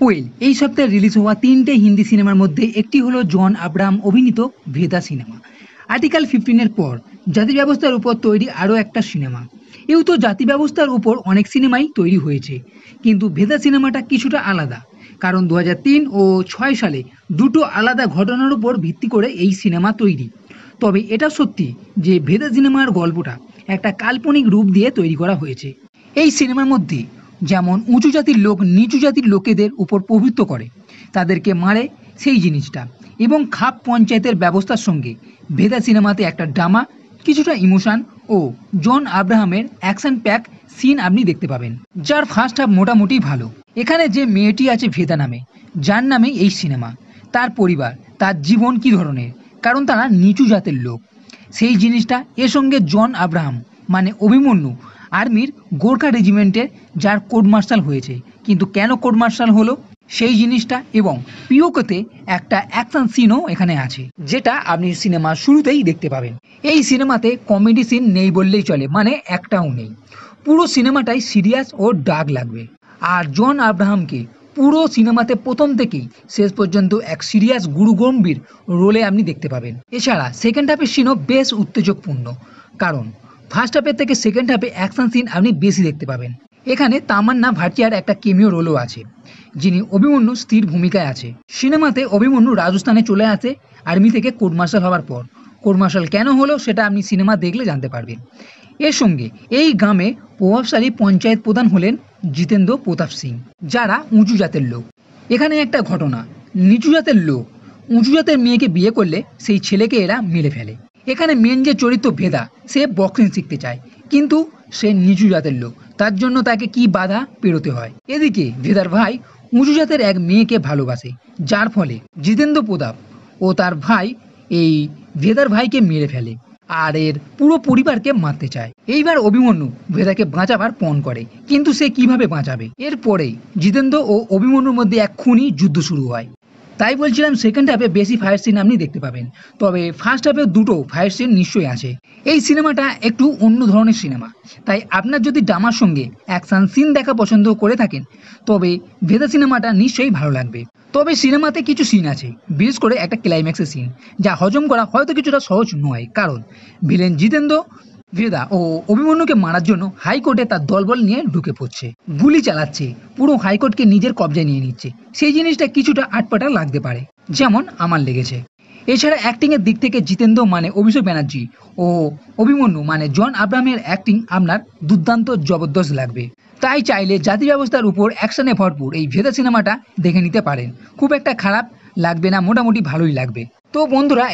Well এই সপ্তাহে release হওয়া 3টে হিন্দি সিনেমার মধ্যে একটি হলো জন আব্রাহাম অভিনীত ভেদা সিনেমা। আর্টিকেল 15-এর পর জাতি ব্যবস্থার উপর তৈরি আরও একটা সিনেমা। তো জাতি ব্যবস্থার উপর অনেক সিনেমাই তৈরি হয়েছে, কিন্তু ভেদা সিনেমাটা কিছুটা আলাদা, কারণ 2003 ও 2006 সালে দুটো আলাদা ঘটনার উপর ভিত্তি করে এই সিনেমা তৈরি। তবে এটা সত্যি যে ভেদা সিনেমার গল্পটা একটা কাল্পনিক রূপ দিয়ে তৈরি করা হয়েছে। এই সিনেমার মধ্যে যেমন উঁচু জাতির লোক নিচু জাতির লোকেদের উপর প্রভুত্ব করে, তাদেরকে মারে, সেই জিনিসটা এবং খাপ পঞ্চায়েতের ব্যবস্থার সঙ্গে ভেদা সিনেমাতে একটা ড্রামা, কিছুটা ইমোশন ও জন আব্রাহামের অ্যাকশন প্যাক সিন আপনি দেখতে পাবেন, যার ফার্স্ট হাফ মোটামুটি ভালো। এখানে যে মেয়েটি আছে ভেদা নামে, যার নামে এই সিনেমা, তার পরিবার, তার জীবন কী ধরনের, কারণ তারা নিচু জাতের লোক, সেই জিনিসটা এর সঙ্গে জন আব্রাহাম মানে অভিমন্যু আর্মির গোর্খা রেজিমেন্টের, যার কোর্ট মার্শাল হয়েছে, কিন্তু কেন কোর্ট মার্শাল হলো সেই জিনিসটা, এবং পিওকেতে একটা অ্যাকশন সিনও এখানে আছে, যেটা আপনি সিনেমার শুরুতেই দেখতে পাবেন। এই সিনেমাতে কমেডি সিন নেই বললেই চলে, মানে একটাও নেই। পুরো সিনেমাটাই সিরিয়াস ও ডার্ক লাগবে। আর জন আব্রাহামকে পুরো সিনেমাতে প্রথম থেকেই শেষ পর্যন্ত এক সিরিয়াস গুরু গম্ভীর রোলে আপনি দেখতে পাবেন। এছাড়া সেকেন্ড হাফের সিনও বেশ উত্তেজকপূর্ণ, কারণ ফার্স্ট হাফের থেকে সেকেন্ড হাফে অ্যাকশন সিন আপনি বেশি দেখতে পাবেন। এখানে তামান্না ভাটিয়ার একটা কেমিও রোলও আছে, যিনি অভিমন্যু স্থির ভূমিকায় আছে। সিনেমাতে অভিমন্যু রাজস্থানে চলে আসে আর্মি থেকে কোর্ট মার্শাল হওয়ার পর। কোর্ট মার্শাল কেন হলো সেটা আপনি সিনেমা দেখলে জানতে পারবেন। এর সঙ্গে এই গ্রামে প্রভাবশালী পঞ্চায়েত প্রধান হলেন জিতেন্দ্র প্রতাপ সিং, যারা উঁচু জাতের লোক। এখানে একটা ঘটনা, নিচু জাতের লোক উঁচু জাতের মেয়েকে বিয়ে করলে সেই ছেলেকে এরা মেরে ফেলে। এখানে মেন যে চরিত্র ভেদা, সে বক্সিং শিখতে চায়, কিন্তু সে নিচু জাতের লোক, তার জন্য তাকে কি বাধা পেরোতে হয়। এদিকে ভেদার ভাই উঁচু জাতের এক মেয়েকে ভালোবাসে, যার ফলে জিতেন্দ্র প্রতাপ ও তার ভাই এই ভেদার ভাইকে মেরে ফেলে আর এর পুরো পরিবারকে মারতে চায়। এইবার অভিমন্যু ভেদাকে বাঁচাবার পণ করে, কিন্তু সে কিভাবে বাঁচাবে। এরপরেই জিতেন্দ্র ও অভিমন্যুর মধ্যে এক খুনি যুদ্ধ শুরু হয়। তাই বলছিলাম সেকেন্ড হাফে বেশি ফায়ার সিন আপনি দেখতে পাবেন, তবে ফার্স্ট হাফে দুটো ফায়ার সিন নিশ্চয়ই আছে। এই সিনেমাটা একটু অন্য ধরনের সিনেমা, তাই আপনার যদি ড্রামার সঙ্গে অ্যাকশন সিন দেখা পছন্দ করে থাকেন, তবে ভেদা সিনেমাটা নিশ্চয়ই ভালো লাগবে। তবে সিনেমাতে কিছু সিন আছে, বিশেষ করে একটা ক্লাইম্যাক্সের সিন, যা হজম করা হয়তো কিছুটা সহজ নয়, কারণ ভিলেন জিতেন্দ্র ভেদা ও অভিমন্যুকে মারার জন্য হাইকোর্টে তার দলবল নিয়ে ঢুকে পড়ছে, গুলি চালাচ্ছে, পুরো হাইকোর্টকে নিজের কবজায় নিয়ে নিচ্ছে। সেই জিনিসটা কিছুটা আটপাটা লাগতে পারে, যেমন আমার লেগেছে। এছাড়া অ্যাক্টিংয়ের দিক থেকে জিতেন্দ্র মানে অভিষেক ব্যানার্জি ও অভিমন্যু মানে জন আব্রাহামের অ্যাক্টিং আপনার দুর্দান্ত জবরদস্ত লাগবে। তাই চাইলে জাতি ব্যবস্থার উপর অ্যাকশনে ভরপুর এই ভেদা সিনেমাটা দেখে নিতে পারেন, খুব একটা খারাপ লাগবে না, মোটামুটি ভালোই লাগবে। তো বন্ধুরা,